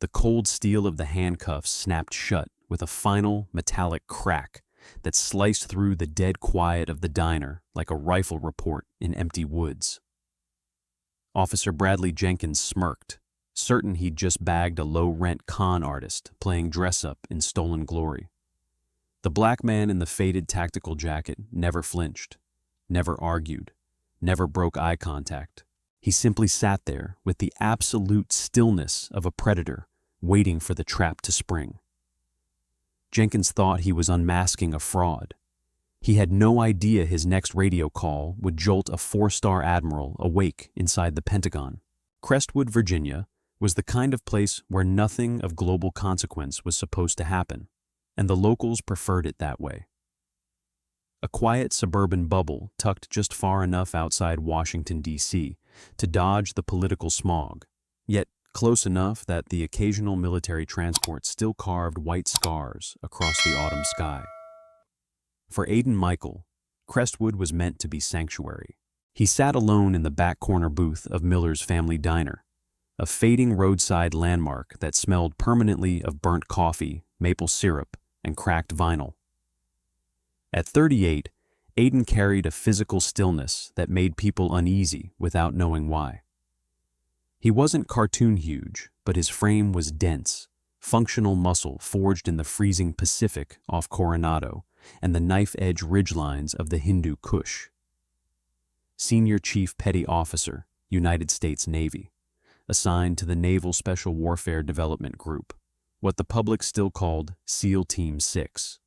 The cold steel of the handcuffs snapped shut with a final metallic crack that sliced through the dead quiet of the diner like a rifle report in empty woods. Officer Bradley Jenkins smirked, certain he'd just bagged a low-rent con artist playing dress-up in stolen glory. The black man in the faded tactical jacket never flinched, never argued, never broke eye contact. He simply sat there with the absolute stillness of a predator waiting for the trap to spring. Jenkins thought he was unmasking a fraud. He had no idea his next radio call would jolt a 4-star admiral awake inside the Pentagon. Crestwood, Virginia, was the kind of place where nothing of global consequence was supposed to happen, and the locals preferred it that way. A quiet suburban bubble tucked just far enough outside Washington, D.C. to dodge the political smog, yet close enough that the occasional military transport still carved white scars across the autumn sky. For Aiden Michael, Crestwood was meant to be sanctuary. He sat alone in the back corner booth of Miller's Family Diner, a fading roadside landmark that smelled permanently of burnt coffee, maple syrup, and cracked vinyl. At 38, Aiden carried a physical stillness that made people uneasy without knowing why. He wasn't cartoon huge, but his frame was dense, functional muscle forged in the freezing Pacific off Coronado and the knife-edge ridgelines of the Hindu Kush. Senior Chief Petty Officer, United States Navy, assigned to the Naval Special Warfare Development Group, what the public still called SEAL Team 6.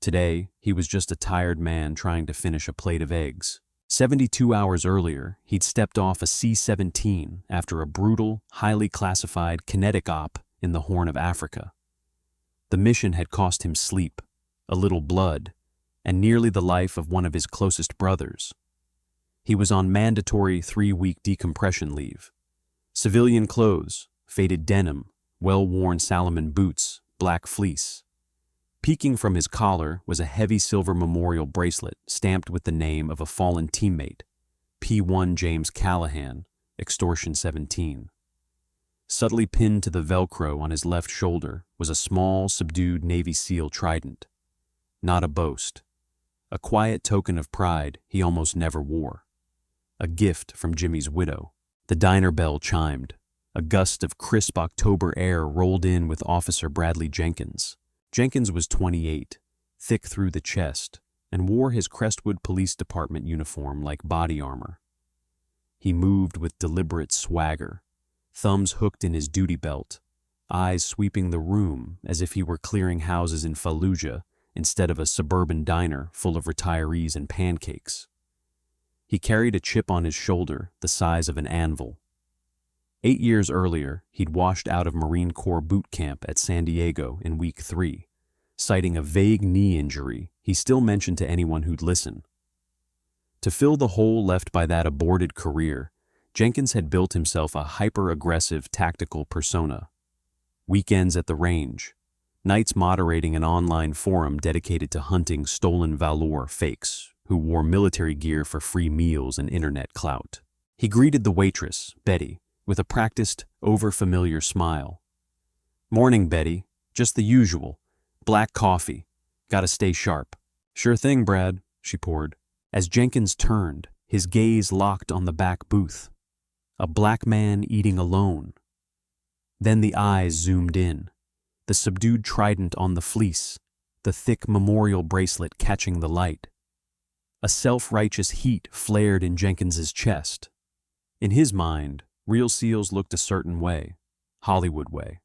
Today, he was just a tired man trying to finish a plate of eggs. 72 hours earlier, he'd stepped off a C-17 after a brutal, highly classified kinetic op in the Horn of Africa. The mission had cost him sleep, a little blood, and nearly the life of one of his closest brothers. He was on mandatory 3-week decompression leave. Civilian clothes, faded denim, well-worn Salomon boots, black fleece. Peeking from his collar was a heavy silver memorial bracelet stamped with the name of a fallen teammate, P1 James Callahan, Extortion 17. Subtly pinned to the Velcro on his left shoulder was a small, subdued Navy SEAL trident. Not a boast. A quiet token of pride he almost never wore. A gift from Jimmy's widow. The diner bell chimed. A gust of crisp October air rolled in with Officer Bradley Jenkins. Jenkins was 28, thick through the chest, and wore his Crestwood Police Department uniform like body armor. He moved with deliberate swagger, thumbs hooked in his duty belt, eyes sweeping the room as if he were clearing houses in Fallujah instead of a suburban diner full of retirees and pancakes. He carried a chip on his shoulder the size of an anvil. 8 years earlier, he'd washed out of Marine Corps boot camp at San Diego in week 3, citing a vague knee injury he still mentioned to anyone who'd listen. To fill the hole left by that aborted career, Jenkins had built himself a hyper-aggressive tactical persona. Weekends at the range, nights moderating an online forum dedicated to hunting stolen Valor fakes who wore military gear for free meals and internet clout. He greeted the waitress, Betty, with a practiced, over-familiar smile. "Morning, Betty. Just the usual. Black coffee. Gotta stay sharp." "Sure thing, Brad," she poured. As Jenkins turned, his gaze locked on the back booth. A black man eating alone. Then the eyes zoomed in, the subdued trident on the fleece, the thick memorial bracelet catching the light. A self-righteous heat flared in Jenkins's chest. In his mind, real SEALs looked a certain way, Hollywood way.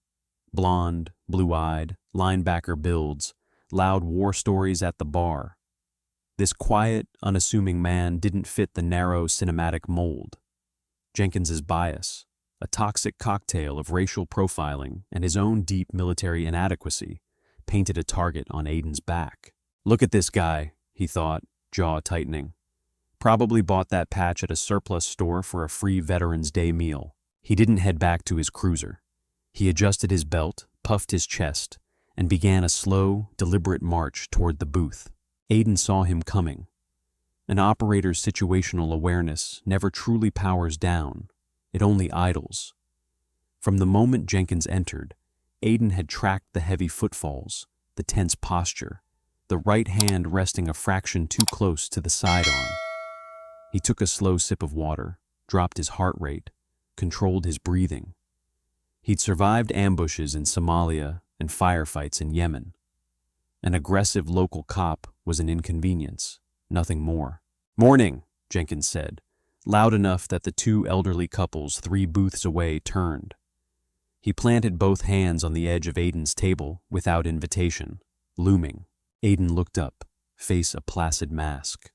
Blonde, blue-eyed, linebacker builds, loud war stories at the bar. This quiet, unassuming man didn't fit the narrow cinematic mold. Jenkins's bias, a toxic cocktail of racial profiling and his own deep military inadequacy, painted a target on Aiden's back. "Look at this guy," he thought, jaw tightening. Probably bought that patch at a surplus store for a free Veterans Day meal. He didn't head back to his cruiser. He adjusted his belt, puffed his chest, and began a slow, deliberate march toward the booth. Aiden saw him coming. An operator's situational awareness never truly powers down. It only idles. From the moment Jenkins entered, Aiden had tracked the heavy footfalls, the tense posture, the right hand resting a fraction too close to the sidearm. He took a slow sip of water, dropped his heart rate, controlled his breathing. He'd survived ambushes in Somalia and firefights in Yemen. An aggressive local cop was an inconvenience, nothing more. "Morning," Jenkins said, loud enough that the two elderly couples 3 booths away turned. He planted both hands on the edge of Aiden's table without invitation, looming. Aiden looked up, face a placid mask.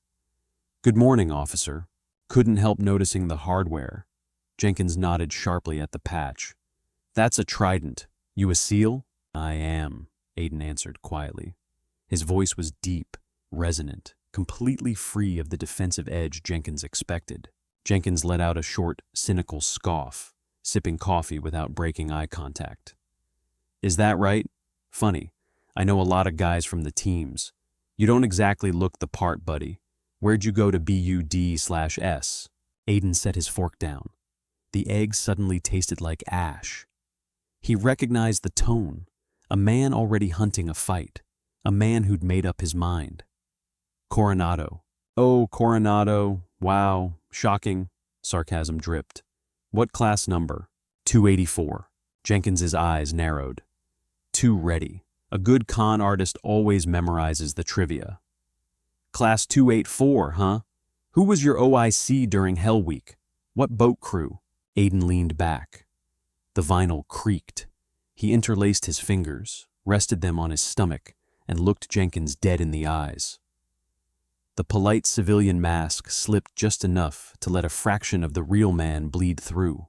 "Good morning, officer." Couldn't help noticing the hardware. Jenkins nodded sharply at the patch. "That's a trident. You a SEAL?" "I am," Aiden answered quietly. His voice was deep, resonant, completely free of the defensive edge Jenkins expected. Jenkins let out a short, cynical scoff, sipping coffee without breaking eye contact. "Is that right? Funny. I know a lot of guys from the teams. You don't exactly look the part, buddy. Where'd you go to BUD/S?" Aiden set his fork down. The egg suddenly tasted like ash. He recognized the tone. A man already hunting a fight. A man who'd made up his mind. "Coronado." "Oh, Coronado. Wow. Shocking." Sarcasm dripped. "What class number?" 284. Jenkins's eyes narrowed. Too ready. A good con artist always memorizes the trivia. "Class 284, huh? Who was your OIC during Hell Week? What boat crew?" Aiden leaned back. The vinyl creaked. He interlaced his fingers, rested them on his stomach, and looked Jenkins dead in the eyes. The polite civilian mask slipped just enough to let a fraction of the real man bleed through.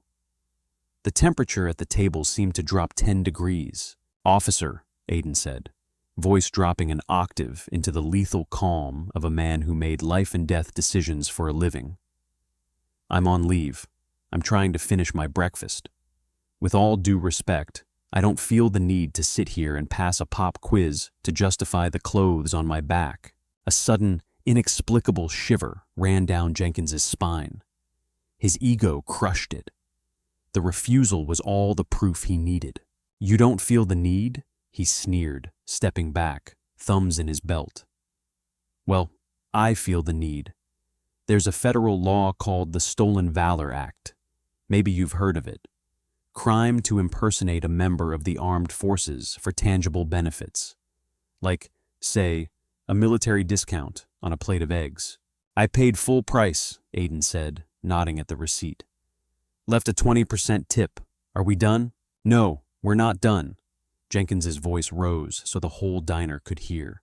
The temperature at the table seemed to drop 10 degrees. "Officer," Aiden said, voice dropping an octave into the lethal calm of a man who made life-and-death decisions for a living. "I'm on leave. I'm trying to finish my breakfast. With all due respect, I don't feel the need to sit here and pass a pop quiz to justify the clothes on my back." A sudden, inexplicable shiver ran down Jenkins's spine. His ego crushed it. The refusal was all the proof he needed. "You don't feel the need?" he sneered, stepping back, thumbs in his belt. "Well, I feel the need. There's a federal law called the Stolen Valor Act. Maybe you've heard of it. Crime to impersonate a member of the armed forces for tangible benefits. Like, say, a military discount on a plate of eggs." "I paid full price," Aiden said, nodding at the receipt. "Left a 20% tip. Are we done?" "No, we're not done." Jenkins's voice rose so the whole diner could hear.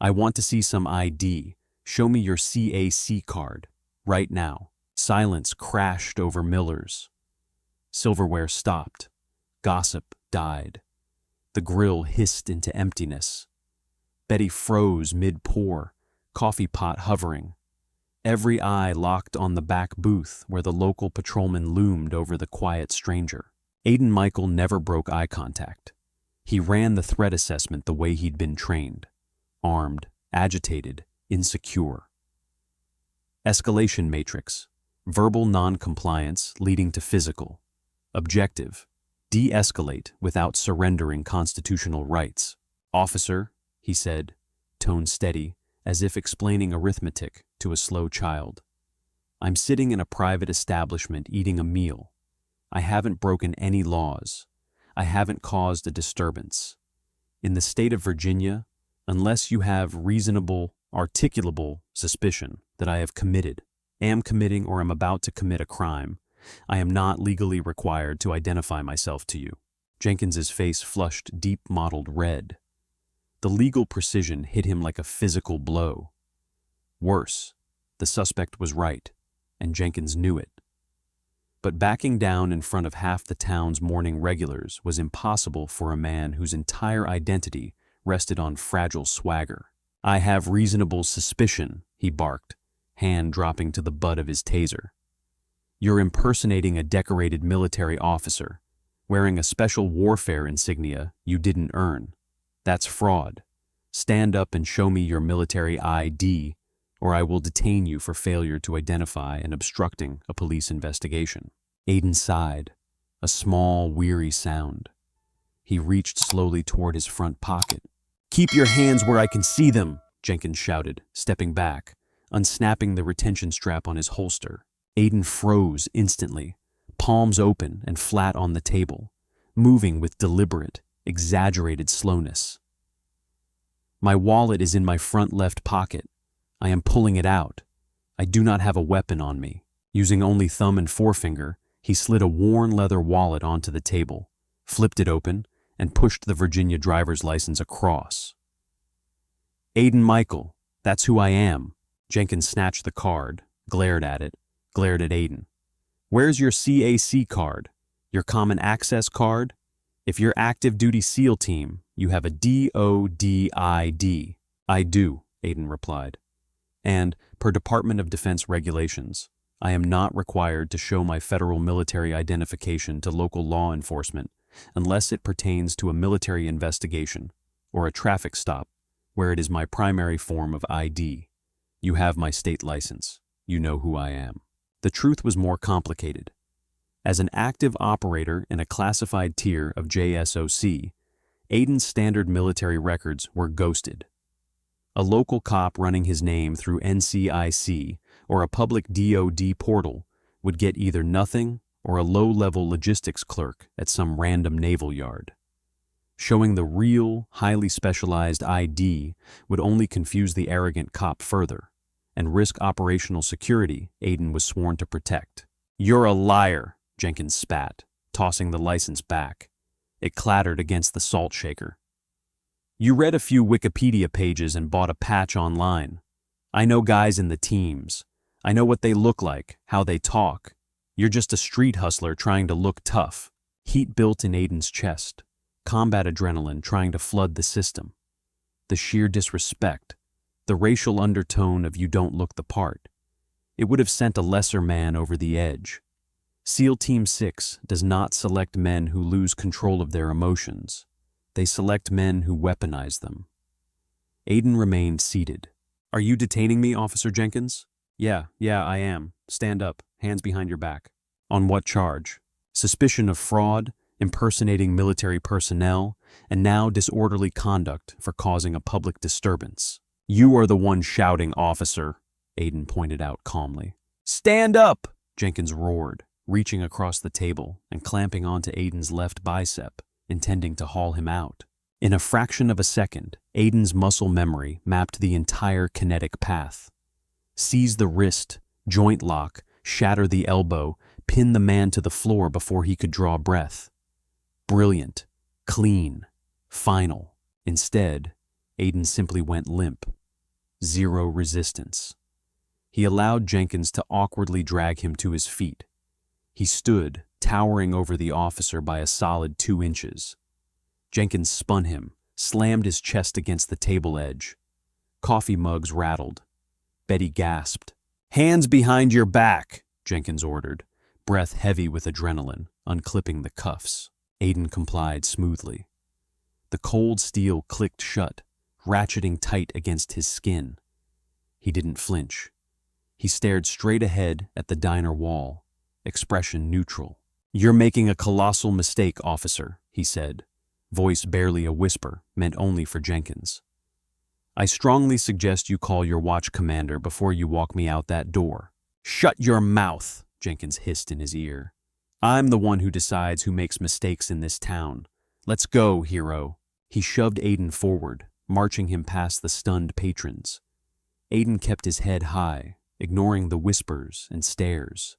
"I want to see some ID. Show me your CAC card. Right now." Silence crashed over Miller's. Silverware stopped. Gossip died. The grill hissed into emptiness. Betty froze mid-pour, coffee pot hovering. Every eye locked on the back booth where the local patrolman loomed over the quiet stranger. Aiden Michael never broke eye contact. He ran the threat assessment the way he'd been trained. Armed, agitated, insecure. Escalation matrix. Verbal non-compliance leading to physical. Objective. De-escalate without surrendering constitutional rights. "Officer," he said, tone steady, as if explaining arithmetic to a slow child. "I'm sitting in a private establishment eating a meal. I haven't broken any laws. I haven't caused a disturbance. In the state of Virginia, unless you have reasonable, articulable suspicion that I have committed, am committing, or am about to commit a crime, I am not legally required to identify myself to you." Jenkins's face flushed deep mottled red. The legal precision hit him like a physical blow. Worse, the suspect was right, and Jenkins knew it. But backing down in front of half the town's morning regulars was impossible for a man whose entire identity rested on fragile swagger. "I have reasonable suspicion," he barked, hand dropping to the butt of his taser. "You're impersonating a decorated military officer, wearing a special warfare insignia you didn't earn. That's fraud. Stand up and show me your military ID, or I will detain you for failure to identify and obstructing a police investigation." Aiden sighed. a small, weary sound. He reached slowly toward his front pocket. "Keep your hands where I can see them," Jenkins shouted, stepping back, unsnapping the retention strap on his holster. Aiden froze instantly, palms open and flat on the table, moving with deliberate, exaggerated slowness. "My wallet is in my front left pocket. I am pulling it out. I do not have a weapon on me." Using only thumb and forefinger, he slid a worn leather wallet onto the table, flipped it open, and pushed the Virginia driver's license across. "Aiden Michael, that's who I am." Jenkins snatched the card, glared at it, glared at Aiden. "Where's your CAC card? Your common access card? If you're active duty SEAL team, you have a DODID. "I do," Aiden replied. "And, per Department of Defense regulations, I am not required to show my federal military identification to local law enforcement unless it pertains to a military investigation or a traffic stop where it is my primary form of ID. You have my state license. You know who I am." The truth was more complicated. As an active operator in a classified tier of JSOC, Aiden's standard military records were ghosted. A local cop running his name through NCIC or a public DOD portal would get either nothing or a low-level logistics clerk at some random naval yard. Showing the real, highly specialized ID would only confuse the arrogant cop further and risk operational security Aiden was sworn to protect. "You're a liar," Jenkins spat, tossing the license back. It clattered against the salt shaker. "You read a few Wikipedia pages and bought a patch online. I know guys in the teams. I know what they look like, how they talk. You're just a street hustler trying to look tough." Heat built in Aiden's chest, combat adrenaline trying to flood the system. The sheer disrespect, the racial undertone of "you don't look the part." It would have sent a lesser man over the edge. SEAL Team 6 does not select men who lose control of their emotions. They select men who weaponize them. Aiden remained seated. "Are you detaining me, Officer Jenkins?" Yeah, I am. Stand up, hands behind your back." "On what charge?" "Suspicion of fraud, impersonating military personnel, and now disorderly conduct for causing a public disturbance." "You are the one shouting, officer," Aiden pointed out calmly. "Stand up!" Jenkins roared, reaching across the table and clamping onto Aiden's left bicep, intending to haul him out. In a fraction of a second, Aiden's muscle memory mapped the entire kinetic path. Seize the wrist, joint lock, shatter the elbow, pin the man to the floor before he could draw breath. Brilliant, clean, final. Instead, Aiden simply went limp. Zero resistance. He allowed Jenkins to awkwardly drag him to his feet. He stood, towering over the officer by a solid 2 inches. Jenkins spun him, slammed his chest against the table edge. Coffee mugs rattled. Betty gasped. "Hands behind your back," Jenkins ordered, breath heavy with adrenaline, unclipping the cuffs. Aiden complied smoothly. The cold steel clicked shut, ratcheting tight against his skin. He didn't flinch. He stared straight ahead at the diner wall, expression neutral. "You're making a colossal mistake, officer," he said, voice barely a whisper, meant only for Jenkins. "I strongly suggest you call your watch commander before you walk me out that door." "Shut your mouth," Jenkins hissed in his ear. "I'm the one who decides who makes mistakes in this town. Let's go, hero." He shoved Aiden forward, marching him past the stunned patrons. Aiden kept his head high, ignoring the whispers and stares.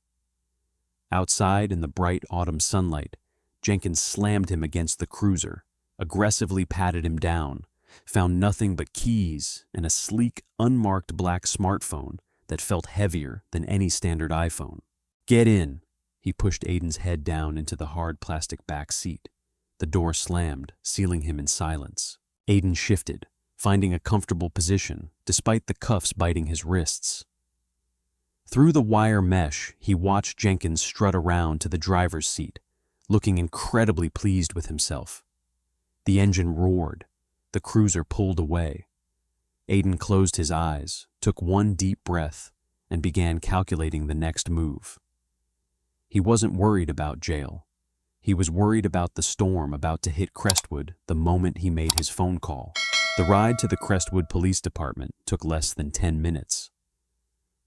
Outside in the bright autumn sunlight, Jenkins slammed him against the cruiser, aggressively patted him down, found nothing but keys and a sleek, unmarked black smartphone that felt heavier than any standard iPhone. "Get in." He pushed Aiden's head down into the hard plastic back seat. The door slammed, sealing him in silence. Aiden shifted, finding a comfortable position, despite the cuffs biting his wrists. Through the wire mesh, he watched Jenkins strut around to the driver's seat, looking incredibly pleased with himself. The engine roared. The cruiser pulled away. Aiden closed his eyes, took one deep breath, and began calculating the next move. He wasn't worried about jail. He was worried about the storm about to hit Crestwood the moment he made his phone call. The ride to the Crestwood Police Department took less than 10 minutes.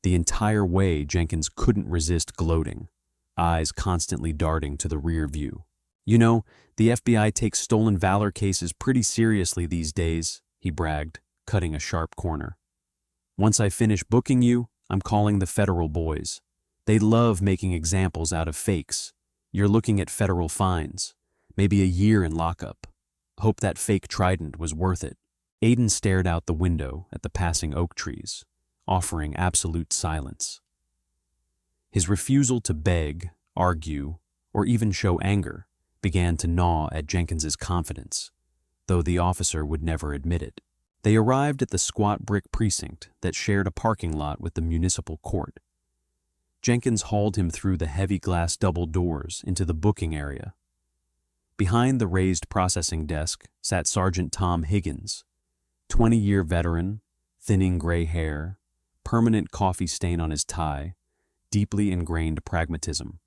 The entire way, Jenkins couldn't resist gloating, eyes constantly darting to the rear view. "You know, the FBI takes stolen valor cases pretty seriously these days," he bragged, cutting a sharp corner. "Once I finish booking you, I'm calling the federal boys. They love making examples out of fakes. You're looking at federal fines, maybe a year in lockup. Hope that fake trident was worth it." Aiden stared out the window at the passing oak trees, offering absolute silence. His refusal to beg, argue, or even show anger began to gnaw at Jenkins's confidence, though the officer would never admit it. They arrived at the squat brick precinct that shared a parking lot with the municipal court. Jenkins hauled him through the heavy glass double doors into the booking area. Behind the raised processing desk sat Sergeant Tom Higgins, 20-year veteran, thinning gray hair, permanent coffee stain on his tie, deeply ingrained pragmatism.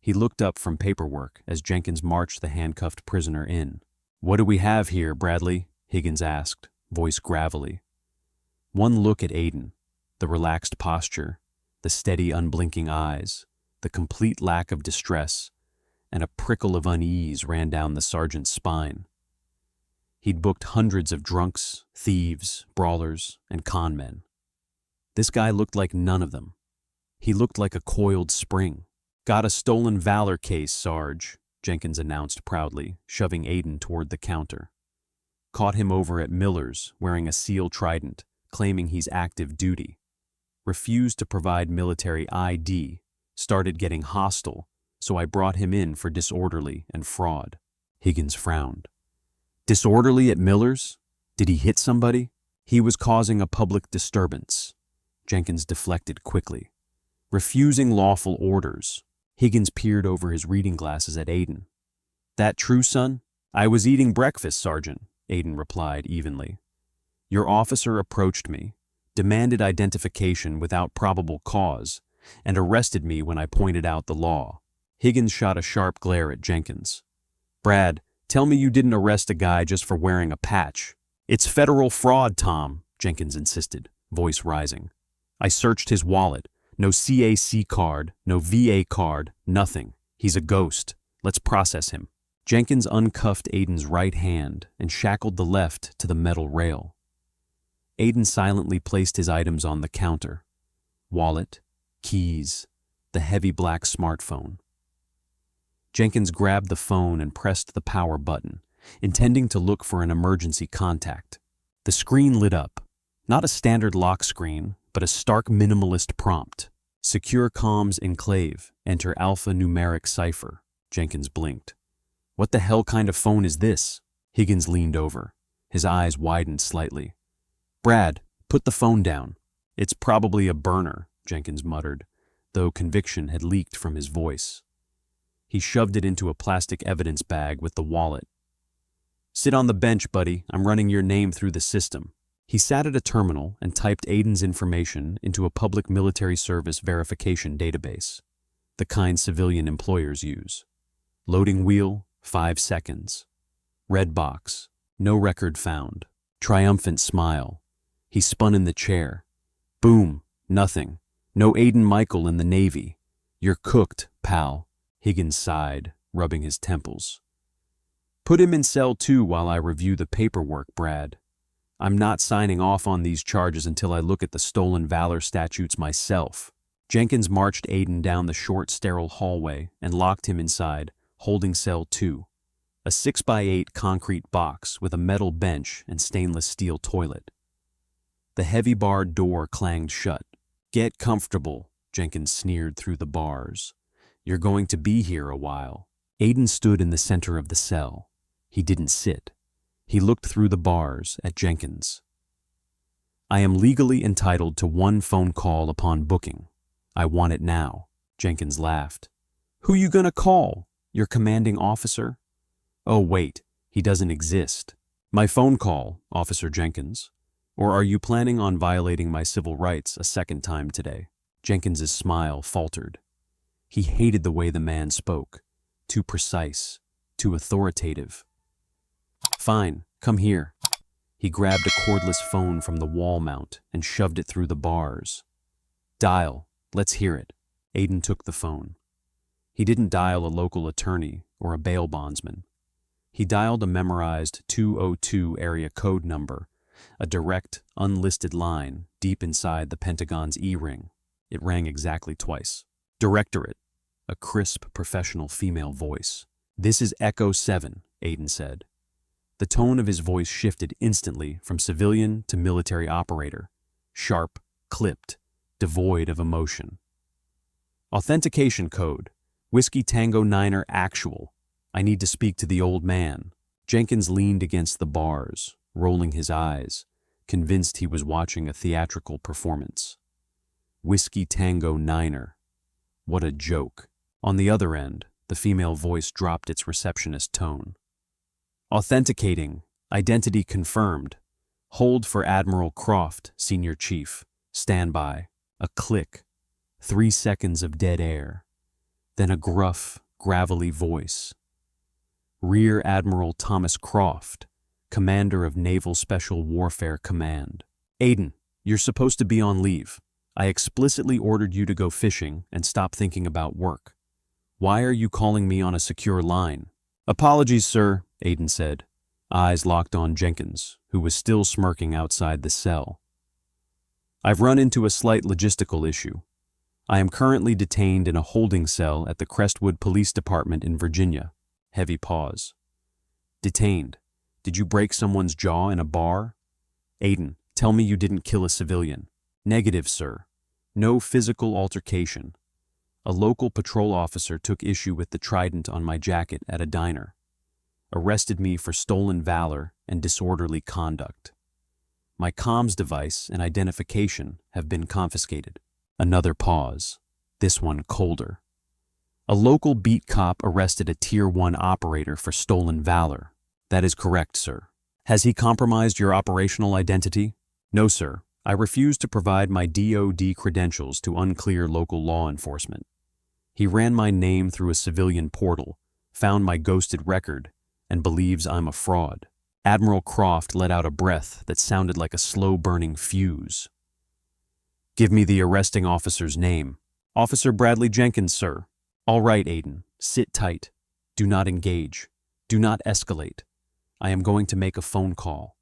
He looked up from paperwork as Jenkins marched the handcuffed prisoner in. "What do we have here, Bradley?" Higgins asked, voice gravelly. One look at Aiden, the relaxed posture, the steady, unblinking eyes, the complete lack of distress, and a prickle of unease ran down the sergeant's spine. He'd booked hundreds of drunks, thieves, brawlers, and con men. This guy looked like none of them. He looked like a coiled spring. "Got a stolen valor case, Sarge," Jenkins announced proudly, shoving Aiden toward the counter. "Caught him over at Miller's, wearing a seal trident, claiming he's active duty. Refused to provide military ID, started getting hostile, so I brought him in for disorderly and fraud." Higgins frowned. "Disorderly at Miller's? Did he hit somebody?" "He was causing a public disturbance." Jenkins deflected quickly. "Refusing lawful orders." Higgins peered over his reading glasses at Aiden. "That true, son?" "I was eating breakfast, Sergeant," Aiden replied evenly. "Your officer approached me, demanded identification without probable cause, and arrested me when I pointed out the law." Higgins shot a sharp glare at Jenkins. "Brad, tell me you didn't arrest a guy just for wearing a patch." "It's federal fraud, Tom," Jenkins insisted, voice rising. "I searched his wallet. No CAC card, no VA card, nothing. He's a ghost. Let's process him." Jenkins uncuffed Aiden's right hand and shackled the left to the metal rail. Aiden silently placed his items on the counter. Wallet, keys, the heavy black smartphone. Jenkins grabbed the phone and pressed the power button, intending to look for an emergency contact. The screen lit up. Not a standard lock screen, but a stark minimalist prompt. "Secure comms enclave, enter alphanumeric cipher." Jenkins blinked. "What the hell kind of phone is this?" Higgins leaned over. His eyes widened slightly. "Brad, put the phone down." "It's probably a burner," Jenkins muttered, though conviction had leaked from his voice. He shoved it into a plastic evidence bag with the wallet. "Sit on the bench, buddy. I'm running your name through the system." He sat at a terminal and typed Aiden's information into a public military service verification database, the kind civilian employers use. Loading wheel, 5 seconds. Red box, no record found. Triumphant smile. He spun in the chair. Boom, nothing. No Aiden Michael in the Navy. "You're cooked, pal." Higgins sighed, rubbing his temples. "Put him in cell 2 while I review the paperwork, Brad. I'm not signing off on these charges until I look at the stolen valor statutes myself." Jenkins marched Aiden down the short, sterile hallway and locked him inside, holding cell 2, a 6x8 concrete box with a metal bench and stainless steel toilet. The heavy barred door clanged shut. "Get comfortable," Jenkins sneered through the bars. "You're going to be here a while." Aiden stood in the center of the cell. He didn't sit. He looked through the bars at Jenkins. "I am legally entitled to 1 phone call upon booking. I want it now." Jenkins laughed. "Who you gonna call? Your commanding officer?" "Oh, wait, he doesn't exist." "My phone call, Officer Jenkins. Or are you planning on violating my civil rights a second time today?" Jenkins's smile faltered. He hated the way the man spoke, too precise, too authoritative. "Fine, come here." He grabbed a cordless phone from the wall mount and shoved it through the bars. "Dial, let's hear it." Aiden took the phone. He didn't dial a local attorney or a bail bondsman. He dialed a memorized 202 area code number, a direct, unlisted line deep inside the Pentagon's E-ring. It rang exactly twice. "Directorate," a crisp, professional female voice. "This is Echo 7, Aiden said. The tone of his voice shifted instantly from civilian to military operator, sharp, clipped, devoid of emotion. "Authentication code, Whiskey Tango Niner Actual. I need to speak to the old man." Jenkins leaned against the bars, rolling his eyes, convinced he was watching a theatrical performance. Whiskey Tango Niner. What a joke. On the other end, the female voice dropped its receptionist tone. "Authenticating. Identity confirmed. Hold for Admiral Croft, Senior Chief. Stand by." A click. 3 seconds of dead air. Then a gruff, gravelly voice. "Rear Admiral Thomas Croft, Commander of Naval Special Warfare Command. Aiden, you're supposed to be on leave. I explicitly ordered you to go fishing and stop thinking about work. Why are you calling me on a secure line?" "Apologies, sir," Aiden said, eyes locked on Jenkins, who was still smirking outside the cell. "I've run into a slight logistical issue. I am currently detained in a holding cell at the Crestwood Police Department in Virginia." Heavy pause. "Detained. Did you break someone's jaw in a bar?" "Aiden, tell me you didn't kill a civilian." "Negative, sir. No physical altercation. A local patrol officer took issue with the trident on my jacket at a diner. Arrested me for stolen valor and disorderly conduct. My comms device and identification have been confiscated." Another pause, this one colder. "A local beat cop arrested a Tier 1 operator for stolen valor." "That is correct, sir." "Has he compromised your operational identity?" "No, sir. I refuse to provide my DOD credentials to unclear local law enforcement. He ran my name through a civilian portal, found my ghosted record, and believes I'm a fraud." Admiral Croft let out a breath that sounded like a slow-burning fuse. "Give me the arresting officer's name." "Officer Bradley Jenkins, sir." "All right, Aiden. Sit tight. Do not engage. Do not escalate. I am going to make a phone call.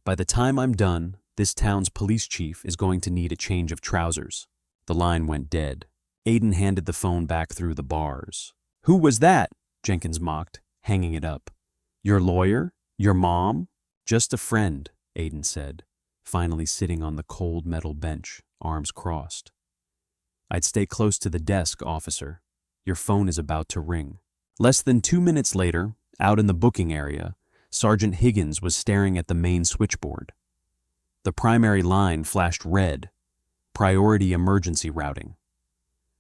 By the time I'm done, this town's police chief is going to need a change of trousers." The line went dead. Aiden handed the phone back through the bars. "Who was that?" Jenkins mocked, hanging it up. "Your lawyer? Your mom?" "Just a friend," Aiden said, finally sitting on the cold metal bench, arms crossed. "I'd stay close to the desk, officer. Your phone is about to ring." Less than 2 minutes later, out in the booking area, Sergeant Higgins was staring at the main switchboard. The primary line flashed red, priority emergency routing.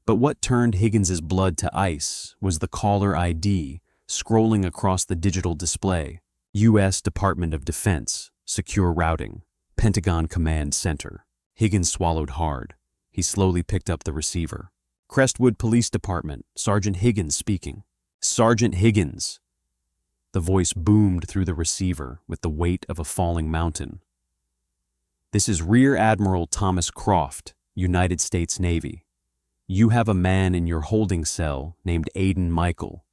But what turned Higgins's blood to ice was the caller ID scrolling across the digital display. U.S. Department of Defense, secure routing, Pentagon Command Center. Higgins swallowed hard. He slowly picked up the receiver. "Crestwood Police Department, Sergeant Higgins speaking." "Sergeant Higgins." The voice boomed through the receiver with the weight of a falling mountain. "This is Rear Admiral Thomas Croft, United States Navy. You have a man in your holding cell named Aiden Michael.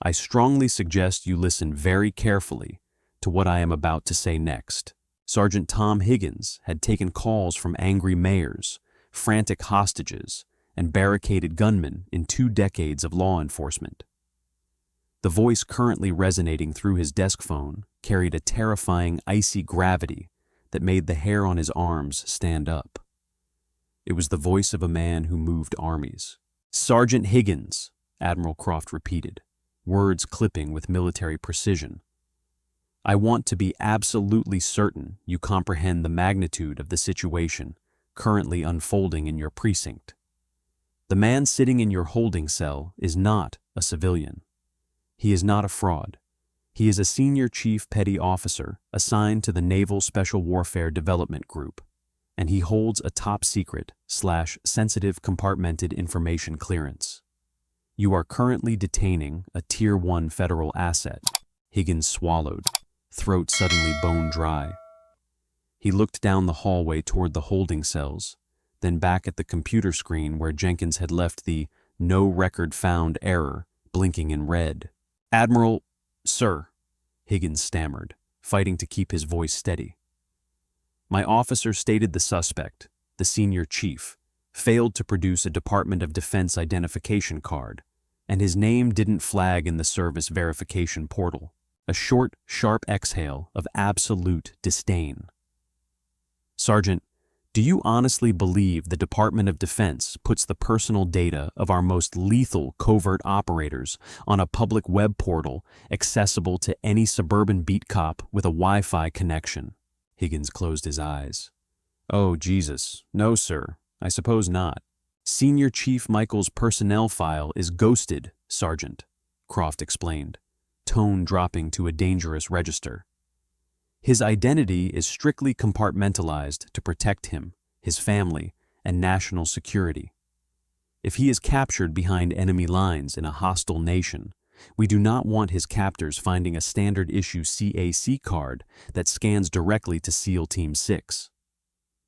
I strongly suggest you listen very carefully to what I am about to say next." Sergeant Tom Higgins had taken calls from angry mayors, frantic hostages, and barricaded gunmen in 2 decades of law enforcement. The voice currently resonating through his desk phone carried a terrifying icy gravity that made the hair on his arms stand up. It was the voice of a man who moved armies. "Sergeant Higgins," Admiral Croft repeated, words clipping with military precision. "I want to be absolutely certain you comprehend the magnitude of the situation currently unfolding in your precinct. The man sitting in your holding cell is not a civilian. He is not a fraud. He is a senior chief petty officer assigned to the Naval Special Warfare Development Group, and he holds a top-secret/sensitive compartmented information clearance. You are currently detaining a Tier 1 federal asset. Higgins swallowed, throat suddenly bone dry. He looked down the hallway toward the holding cells, then back at the computer screen where Jenkins had left the "no record found" error blinking in red. "Admiral, sir," Higgins stammered, fighting to keep his voice steady. "My officer stated the suspect, the senior chief, failed to produce a Department of Defense identification card, and his name didn't flag in the service verification portal." A short, sharp exhale of absolute disdain. "Sergeant, do you honestly believe the Department of Defense puts the personal data of our most lethal covert operators on a public web portal accessible to any suburban beat cop with a Wi-Fi connection?" Higgins closed his eyes. "Oh, Jesus. No, sir. I suppose not. Senior Chief Michael's personnel file is ghosted, Sergeant," Croft explained, tone dropping to a dangerous register. "His identity is strictly compartmentalized to protect him, his family, and national security. If he is captured behind enemy lines in a hostile nation, we do not want his captors finding a standard issue CAC card that scans directly to SEAL Team 6.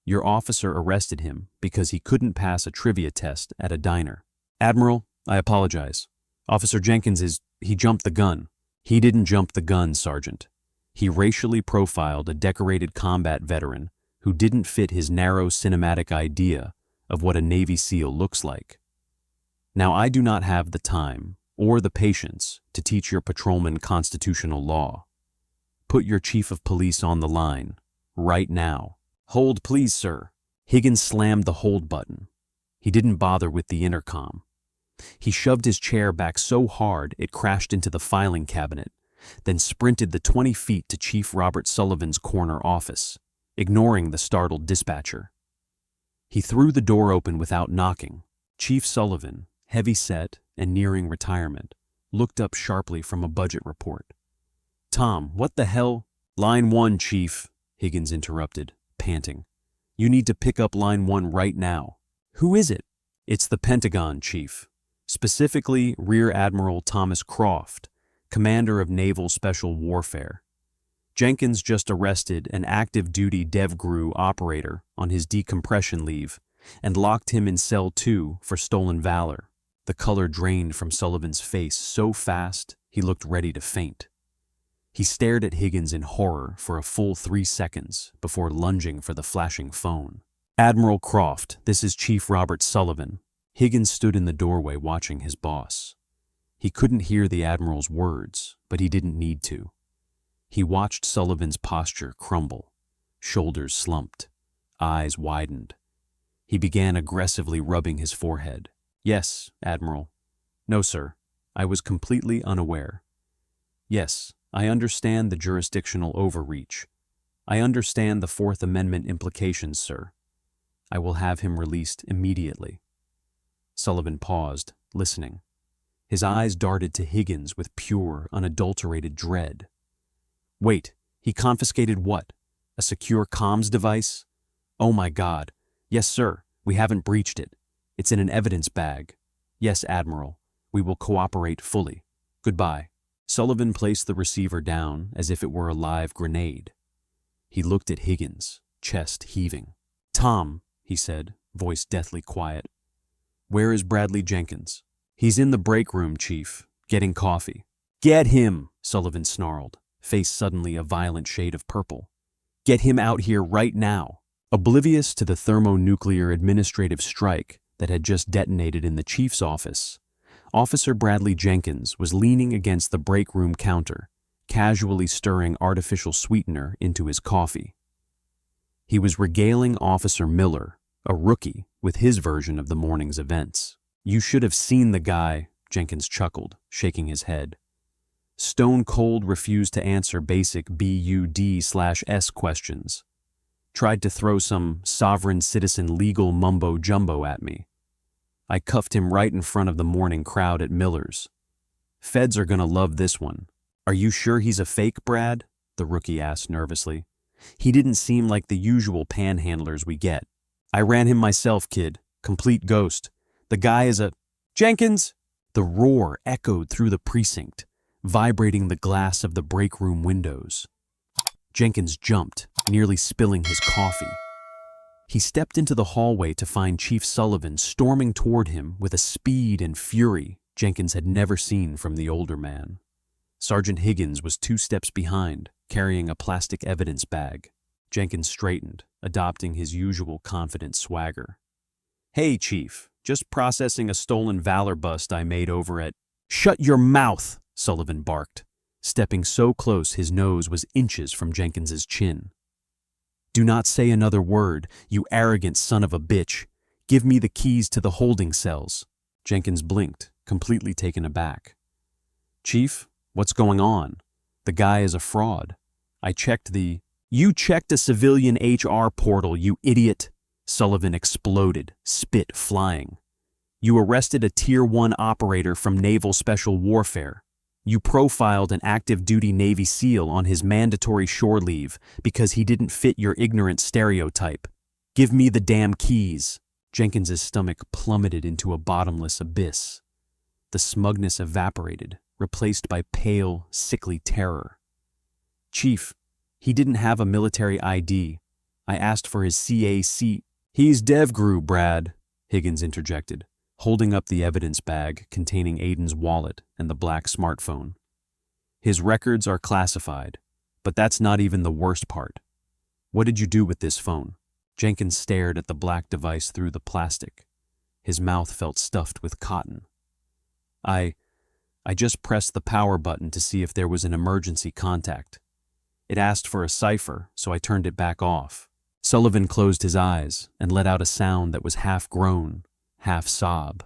Your officer arrested him because he couldn't pass a trivia test at a diner." "Admiral, I apologize. Officer Jenkins he jumped the gun." "He didn't jump the gun, Sergeant. He racially profiled a decorated combat veteran who didn't fit his narrow cinematic idea of what a Navy SEAL looks like. Now, I do not have the time or the patience to teach your patrolman constitutional law. Put your chief of police on the line, right now." "Hold, please, sir." Higgins slammed the hold button. He didn't bother with the intercom. He shoved his chair back so hard it crashed into the filing cabinet, then sprinted the 20 feet to Chief Robert Sullivan's corner office, ignoring the startled dispatcher. He threw the door open without knocking. Chief Sullivan, heavy-set and nearing retirement, looked up sharply from a budget report. "Tom, what the hell?" "Line 1, Chief," Higgins interrupted, panting. "You need to pick up line 1 right now." "Who is it?" "It's the Pentagon, Chief. Specifically Rear Admiral Thomas Croft, commander of Naval Special Warfare. Jenkins just arrested an active-duty DevGru operator on his decompression leave and locked him in Cell 2 for stolen Valor." The color drained from Sullivan's face so fast he looked ready to faint. He stared at Higgins in horror for a full 3 seconds before lunging for the flashing phone. "Admiral Croft, this is Chief Robert Sullivan." Higgins stood in the doorway watching his boss. He couldn't hear the Admiral's words, but he didn't need to. He watched Sullivan's posture crumble. Shoulders slumped. Eyes widened. He began aggressively rubbing his forehead. "Yes, Admiral." "No, sir. I was completely unaware." "Yes, I understand the jurisdictional overreach. I understand the Fourth Amendment implications, sir. I will have him released immediately." Sullivan paused, listening. His eyes darted to Higgins with pure, unadulterated dread. "Wait, he confiscated what? A secure comms device? Oh my God. Yes, sir, we haven't breached it. It's in an evidence bag. Yes, Admiral, we will cooperate fully. Goodbye." Sullivan placed the receiver down as if it were a live grenade. He looked at Higgins, chest heaving. "Tom," he said, voice deathly quiet. "Where is Bradley Jenkins?" "He's in the break room, Chief, getting coffee." "Get him," Sullivan snarled, face suddenly a violent shade of purple. "Get him out here right now." Oblivious to the thermonuclear administrative strike that had just detonated in the chief's office, Officer Bradley Jenkins was leaning against the break room counter, casually stirring artificial sweetener into his coffee. He was regaling Officer Miller, a rookie, with his version of the morning's events. "You should have seen the guy," Jenkins chuckled, shaking his head. "Stone cold refused to answer basic BUD/S questions. Tried to throw some sovereign citizen legal mumbo-jumbo at me. I cuffed him right in front of the morning crowd at Miller's. Feds are gonna love this one." "Are you sure he's a fake, Brad?" the rookie asked nervously. "He didn't seem like the usual panhandlers we get." "I ran him myself, kid. Complete ghost. The guy is a—" "Jenkins!" The The roar echoed through the precinct, vibrating the glass of the break room windows. Jenkins jumped, nearly spilling his coffee. He stepped into the hallway to find Chief Sullivan storming toward him with a speed and fury Jenkins had never seen from the older man. Sergeant Higgins was 2 steps behind, carrying a plastic evidence bag. Jenkins straightened, adopting his usual confident swagger. "Hey, Chief, just processing a stolen Valor bust I made over at—" "Shut your mouth!" Sullivan barked, stepping so close his nose was inches from Jenkins's chin. "Do not say another word, you arrogant son of a bitch. Give me the keys to the holding cells." Jenkins blinked, completely taken aback. "Chief, what's going on? The guy is a fraud. I checked the—" "You checked a civilian HR portal, you idiot!" Sullivan exploded, spit flying. "You arrested a Tier 1 operator from Naval Special Warfare. You profiled an active-duty Navy SEAL on his mandatory shore leave because he didn't fit your ignorant stereotype. Give me the damn keys." Jenkins's stomach plummeted into a bottomless abyss. The smugness evaporated, replaced by pale, sickly terror. "Chief, he didn't have a military ID. I asked for his CAC." "He's DevGru, Brad," Higgins interjected, holding up the evidence bag containing Aiden's wallet and the black smartphone. "His records are classified, but that's not even the worst part. What did you do with this phone?" Jenkins stared at the black device through the plastic. His mouth felt stuffed with cotton. I just pressed the power button to see if there was an emergency contact. It asked for a cipher, so I turned it back off." Sullivan closed his eyes and let out a sound that was half groan, half sob.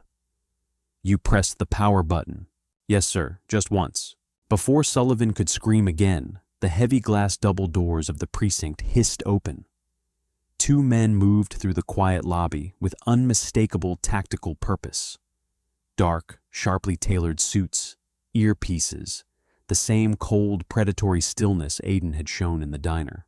"You pressed the power button?" "Yes, sir, just once." Before Sullivan could scream again, the heavy glass double doors of the precinct hissed open. 2 men moved through the quiet lobby with unmistakable tactical purpose. Dark, sharply tailored suits, earpieces, the same cold, predatory stillness Aiden had shown in the diner.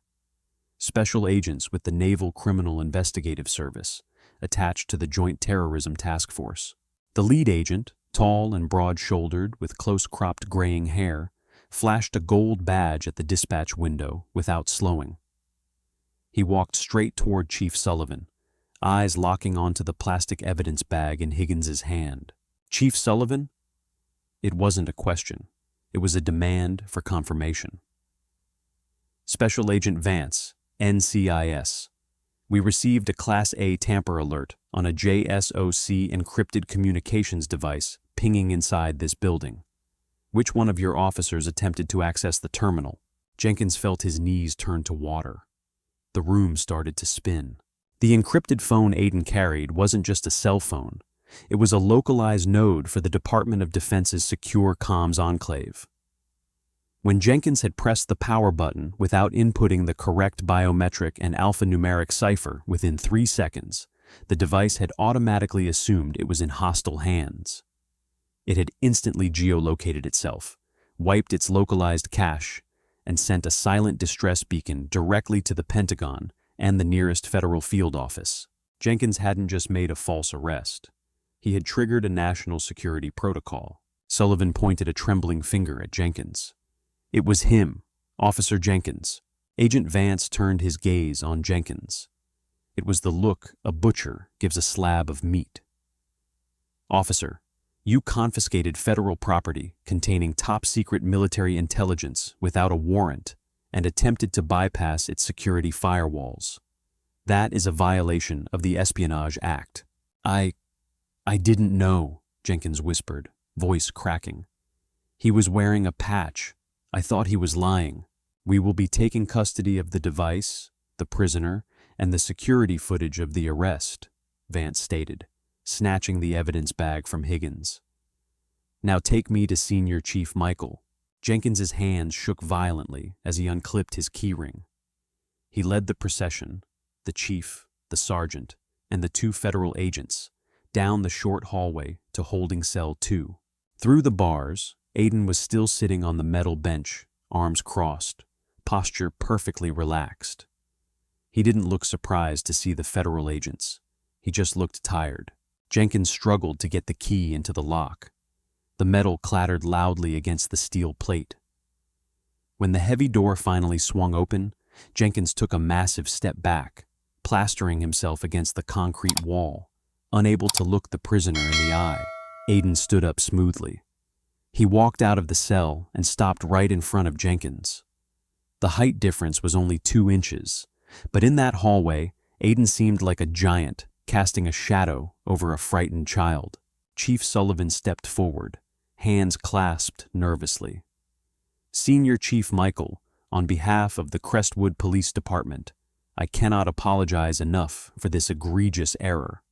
Special agents with the Naval Criminal Investigative Service, attached to the Joint Terrorism Task Force. The lead agent, tall and broad-shouldered with close-cropped graying hair, flashed a gold badge at the dispatch window without slowing. He walked straight toward Chief Sullivan, eyes locking onto the plastic evidence bag in Higgins's hand. "Chief Sullivan?" It wasn't a question. It was a demand for confirmation. "Special Agent Vance, NCIS. We received a Class A tamper alert on a JSOC encrypted communications device pinging inside this building. Which one of your officers attempted to access the terminal?" Jenkins felt his knees turn to water. The room started to spin. The encrypted phone Aiden carried wasn't just a cell phone. It was a localized node for the Department of Defense's secure comms enclave. When Jenkins had pressed the power button without inputting the correct biometric and alphanumeric cipher within 3 seconds, the device had automatically assumed it was in hostile hands. It had instantly geolocated itself, wiped its localized cache, and sent a silent distress beacon directly to the Pentagon and the nearest federal field office. Jenkins hadn't just made a false arrest. He had triggered a national security protocol. Sullivan pointed a trembling finger at Jenkins. It was him, Officer Jenkins. Agent Vance turned his gaze on Jenkins. It was the look a butcher gives a slab of meat. "Officer, you confiscated federal property containing top-secret military intelligence without a warrant and attempted to bypass its security firewalls. That is a violation of the Espionage Act." I didn't know," Jenkins whispered, voice cracking. "He was wearing a patch. I thought he was lying." "We will be taking custody of the device, the prisoner, and the security footage of the arrest," Vance stated, snatching the evidence bag from Higgins. "Now take me to Senior Chief Michael." Jenkins's hands shook violently as he unclipped his keyring. He led the procession, the chief, the sergeant, and the 2 federal agents, down the short hallway to holding cell 2. Through the bars, Aiden was still sitting on the metal bench, arms crossed, posture perfectly relaxed. He didn't look surprised to see the federal agents. He just looked tired. Jenkins struggled to get the key into the lock. The metal clattered loudly against the steel plate. When the heavy door finally swung open, Jenkins took a massive step back, plastering himself against the concrete wall, unable to look the prisoner in the eye. Aiden stood up smoothly. He walked out of the cell and stopped right in front of Jenkins. The height difference was only 2 inches, but in that hallway, Aiden seemed like a giant, casting a shadow over a frightened child. Chief Sullivan stepped forward, hands clasped nervously. "Senior Chief Michael, on behalf of the Crestwood Police Department, I cannot apologize enough for this egregious error.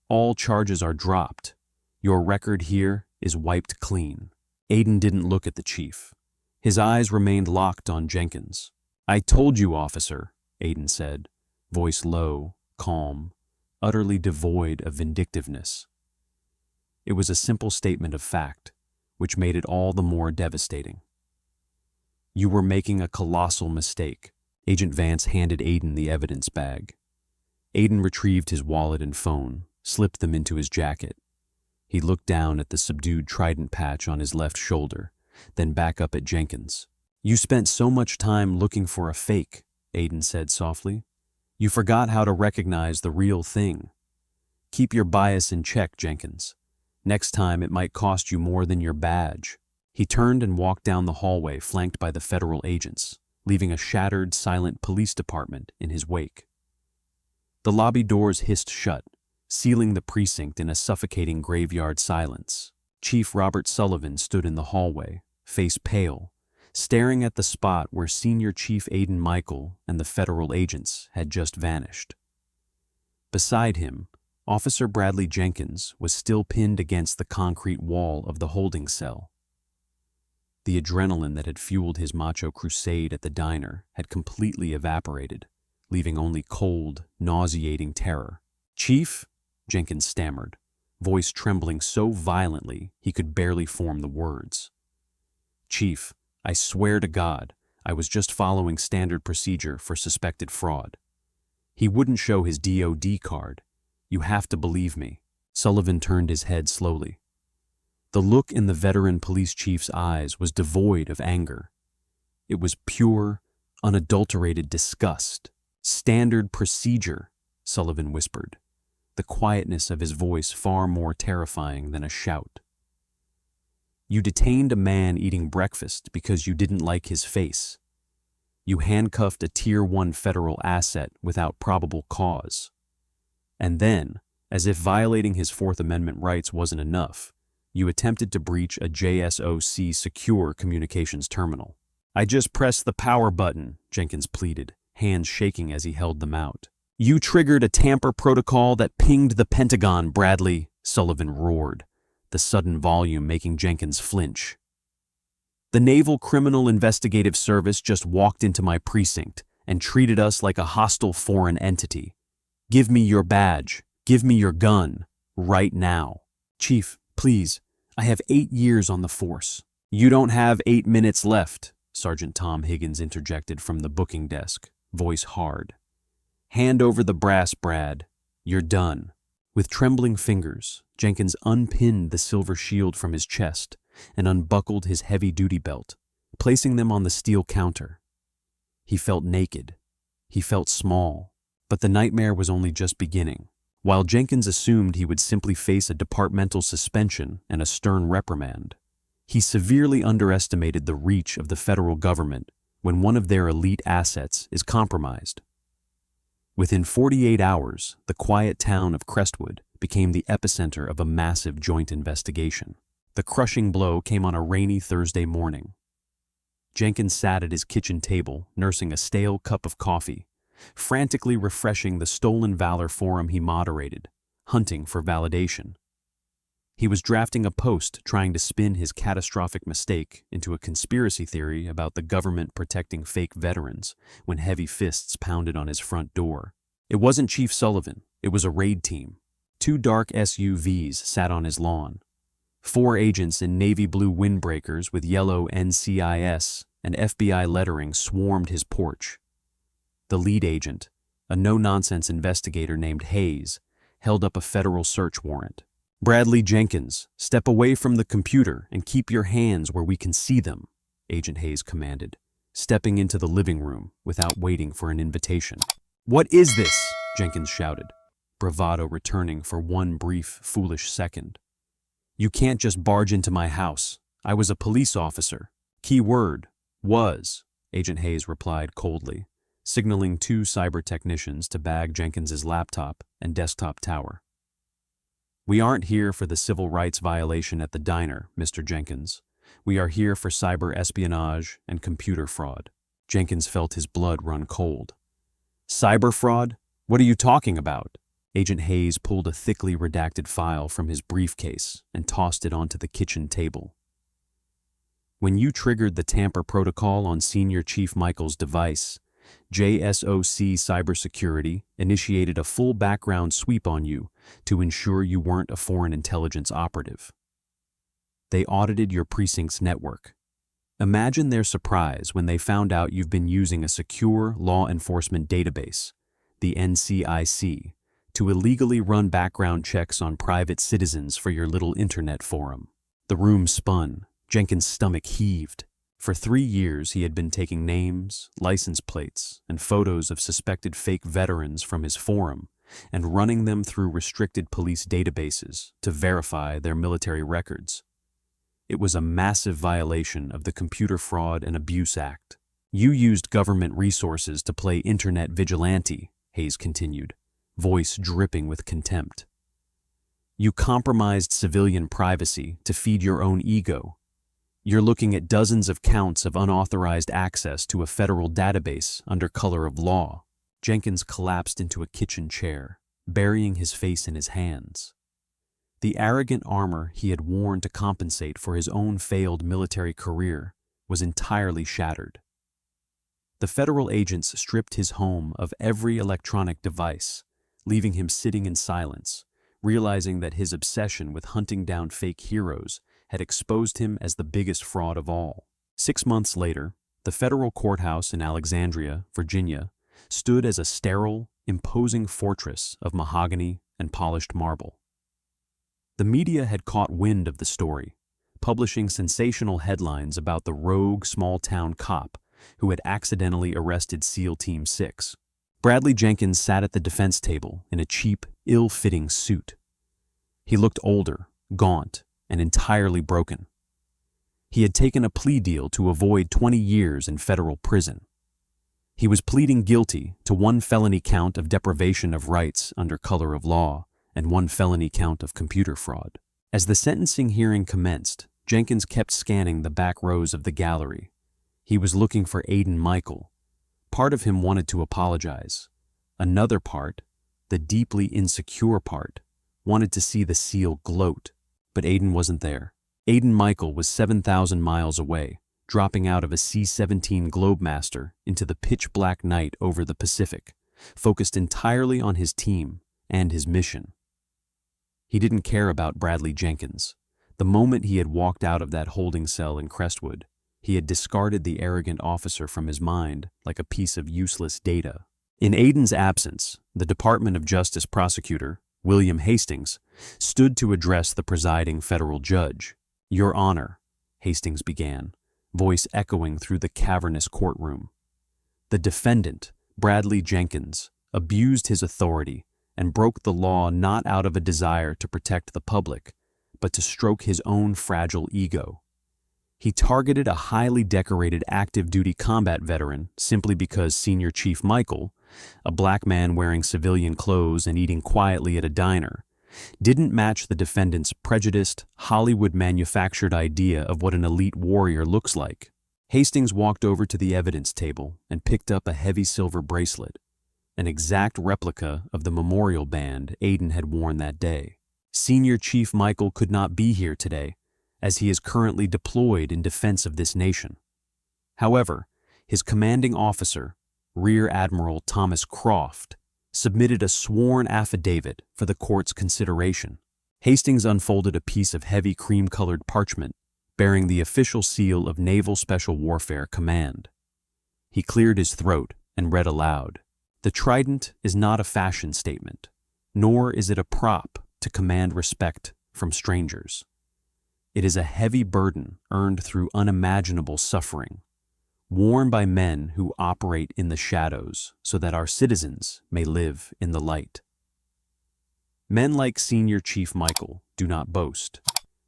All charges are dropped. Your record here is wiped clean." Aiden didn't look at the chief. His eyes remained locked on Jenkins. "I told you, officer," Aiden said, voice low, calm, utterly devoid of vindictiveness. It was a simple statement of fact, which made it all the more devastating. "You were making a colossal mistake." Agent Vance handed Aiden the evidence bag. Aiden retrieved his wallet and phone, slipped them into his jacket. He looked down at the subdued trident patch on his left shoulder, then back up at Jenkins. "You spent so much time looking for a fake," Aiden said softly. "You forgot how to recognize the real thing. Keep your bias in check, Jenkins. Next time it might cost you more than your badge." He turned and walked down the hallway flanked by the federal agents, leaving a shattered, silent police department in his wake. The lobby doors hissed shut, sealing the precinct in a suffocating graveyard silence. Chief Robert Sullivan stood in the hallway, face pale, staring at the spot where Senior Chief Aiden Michael and the federal agents had just vanished. Beside him, Officer Bradley Jenkins was still pinned against the concrete wall of the holding cell. The adrenaline that had fueled his macho crusade at the diner had completely evaporated, leaving only cold, nauseating terror. "Chief?" Jenkins stammered, voice trembling so violently he could barely form the words. "Chief, I swear to God, I was just following standard procedure for suspected fraud. He wouldn't show his DOD card. You have to believe me." Sullivan turned his head slowly. The look in the veteran police chief's eyes was devoid of anger. It was pure, unadulterated disgust. "Standard procedure," Sullivan whispered, the quietness of his voice far more terrifying than a shout. "You detained a man eating breakfast because you didn't like his face. You handcuffed a Tier 1 federal asset without probable cause. And then, as if violating his Fourth Amendment rights wasn't enough, you attempted to breach a JSOC secure communications terminal." "I just pressed the power button," Jenkins pleaded, hands shaking as he held them out. "You triggered a tamper protocol that pinged the Pentagon, Bradley," Sullivan roared, the sudden volume making Jenkins flinch. "The Naval Criminal Investigative Service just walked into my precinct and treated us like a hostile foreign entity. Give me your badge. Give me your gun. Right now." "Chief, please, I have 8 years on the force." "You don't have 8 minutes left," Sergeant Tom Higgins interjected from the booking desk, voice hard. "Hand over the brass, Brad. You're done." With trembling fingers, Jenkins unpinned the silver shield from his chest and unbuckled his heavy-duty belt, placing them on the steel counter. He felt naked. He felt small. But the nightmare was only just beginning. While Jenkins assumed he would simply face a departmental suspension and a stern reprimand, he severely underestimated the reach of the federal government when one of their elite assets is compromised. Within 48 hours, the quiet town of Crestwood became the epicenter of a massive joint investigation. The crushing blow came on a rainy Thursday morning. Jenkins sat at his kitchen table, nursing a stale cup of coffee, frantically refreshing the stolen Valor forum he moderated, hunting for validation. He was drafting a post trying to spin his catastrophic mistake into a conspiracy theory about the government protecting fake veterans when heavy fists pounded on his front door. It wasn't Chief Sullivan, it was a raid team. 2 dark SUVs sat on his lawn. 4 agents in navy blue windbreakers with yellow NCIS and FBI lettering swarmed his porch. The lead agent, a no-nonsense investigator named Hayes, held up a federal search warrant. "Bradley Jenkins, step away from the computer and keep your hands where we can see them," Agent Hayes commanded, stepping into the living room without waiting for an invitation. "What is this?" Jenkins shouted, bravado returning for one brief, foolish second. "You can't just barge into my house. I was a police officer." "Key word, was," Agent Hayes replied coldly, signaling two cyber technicians to bag Jenkins's laptop and desktop tower. "We aren't here for the civil rights violation at the diner, Mr. Jenkins. We are here for cyber espionage and computer fraud." Jenkins felt his blood run cold. "Cyber fraud? What are you talking about?" Agent Hayes pulled a thickly redacted file from his briefcase and tossed it onto the kitchen table. "When you triggered the tamper protocol on Senior Chief Michael's device, JSOC Cybersecurity initiated a full background sweep on you to ensure you weren't a foreign intelligence operative. They audited your precinct's network. Imagine their surprise when they found out you've been using a secure law enforcement database, the NCIC, to illegally run background checks on private citizens for your little internet forum." The room spun. Jenkins' stomach heaved. For 3 years, he had been taking names, license plates, and photos of suspected fake veterans from his forum and running them through restricted police databases to verify their military records. It was a massive violation of the Computer Fraud and Abuse Act. "You used government resources to play internet vigilante," Hayes continued, voice dripping with contempt. "You compromised civilian privacy to feed your own ego. You're looking at dozens of counts of unauthorized access to a federal database under color of law." Jenkins collapsed into a kitchen chair, burying his face in his hands. The arrogant armor he had worn to compensate for his own failed military career was entirely shattered. The federal agents stripped his home of every electronic device, leaving him sitting in silence, realizing that his obsession with hunting down fake heroes had exposed him as the biggest fraud of all. 6 months later, the federal courthouse in Alexandria, Virginia, stood as a sterile, imposing fortress of mahogany and polished marble. The media had caught wind of the story, publishing sensational headlines about the rogue small-town cop who had accidentally arrested SEAL Team 6. Bradley Jenkins sat at the defense table in a cheap, ill-fitting suit. He looked older, gaunt, and entirely broken. He had taken a plea deal to avoid 20 years in federal prison. He was pleading guilty to 1 felony count of deprivation of rights under color of law and 1 felony count of computer fraud. As the sentencing hearing commenced, Jenkins kept scanning the back rows of the gallery. He was looking for Aiden Michael. Part of him wanted to apologize. Another part, the deeply insecure part, wanted to see the SEAL gloat. But Aiden wasn't there. Aiden Michael was 7,000 miles away, dropping out of a C-17 Globemaster into the pitch-black night over the Pacific, focused entirely on his team and his mission. He didn't care about Bradley Jenkins. The moment he had walked out of that holding cell in Crestwood, he had discarded the arrogant officer from his mind like a piece of useless data. In Aiden's absence, the Department of Justice prosecutor, William Hastings, stood to address the presiding federal judge. "Your Honor," Hastings began, voice echoing through the cavernous courtroom. "The defendant, Bradley Jenkins, abused his authority and broke the law not out of a desire to protect the public, but to stroke his own fragile ego. He targeted a highly decorated active-duty combat veteran simply because Senior Chief Michael, a black man wearing civilian clothes and eating quietly at a diner, didn't match the defendant's prejudiced, Hollywood-manufactured idea of what an elite warrior looks like." Hastings walked over to the evidence table and picked up a heavy silver bracelet, an exact replica of the memorial band Aiden had worn that day. "Senior Chief Michael could not be here today, as he is currently deployed in defense of this nation. However, his commanding officer, Rear Admiral Thomas Croft, submitted a sworn affidavit for the court's consideration." Hastings unfolded a piece of heavy cream-colored parchment bearing the official seal of Naval Special Warfare Command. He cleared his throat and read aloud. "The trident is not a fashion statement, nor is it a prop to command respect from strangers. It is a heavy burden earned through unimaginable suffering, worn by men who operate in the shadows so that our citizens may live in the light. Men like Senior Chief Michael do not boast.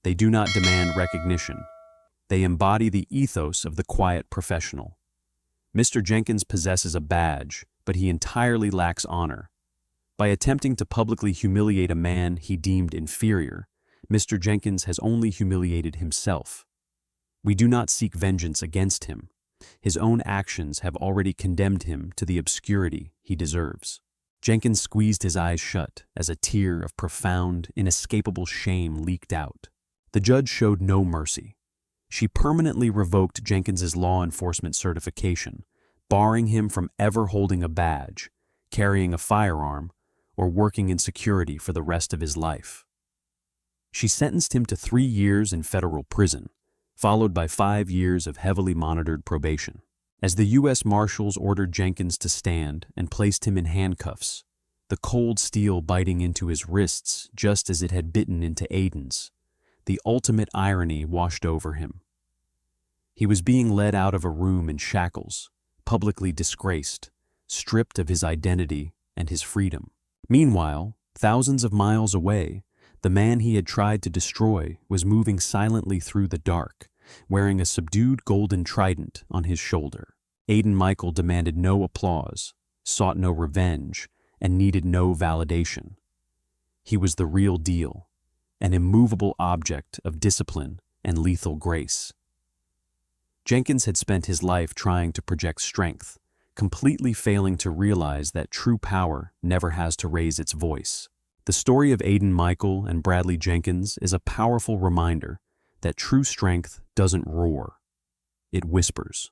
They do not demand recognition. They embody the ethos of the quiet professional. Mr. Jenkins possesses a badge, but he entirely lacks honor. By attempting to publicly humiliate a man he deemed inferior, Mr. Jenkins has only humiliated himself. We do not seek vengeance against him. His own actions have already condemned him to the obscurity he deserves. Jenkins squeezed his eyes shut as a tear of profound, inescapable shame leaked out. The judge showed no mercy. She permanently revoked Jenkins's law enforcement certification, barring him from ever holding a badge, carrying a firearm, or working in security for the rest of his life. She sentenced him to 3 years in federal prison, followed by 5 years of heavily monitored probation. As the U.S. Marshals ordered Jenkins to stand and placed him in handcuffs, the cold steel biting into his wrists just as it had bitten into Aiden's, the ultimate irony washed over him. He was being led out of a room in shackles, publicly disgraced, stripped of his identity and his freedom. Meanwhile, thousands of miles away, the man he had tried to destroy was moving silently through the dark, wearing a subdued golden trident on his shoulder. Aiden Michael demanded no applause, sought no revenge, and needed no validation. He was the real deal, an immovable object of discipline and lethal grace. Jenkins had spent his life trying to project strength, completely failing to realize that true power never has to raise its voice. The story of Aiden Michael and Bradley Jenkins is a powerful reminder that true strength doesn't roar, it whispers.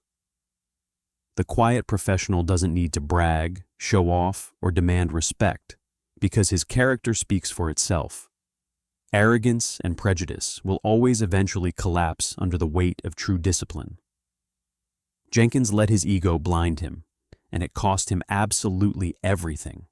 The quiet professional doesn't need to brag, show off, or demand respect, because his character speaks for itself. Arrogance and prejudice will always eventually collapse under the weight of true discipline. Jenkins let his ego blind him, and it cost him absolutely everything.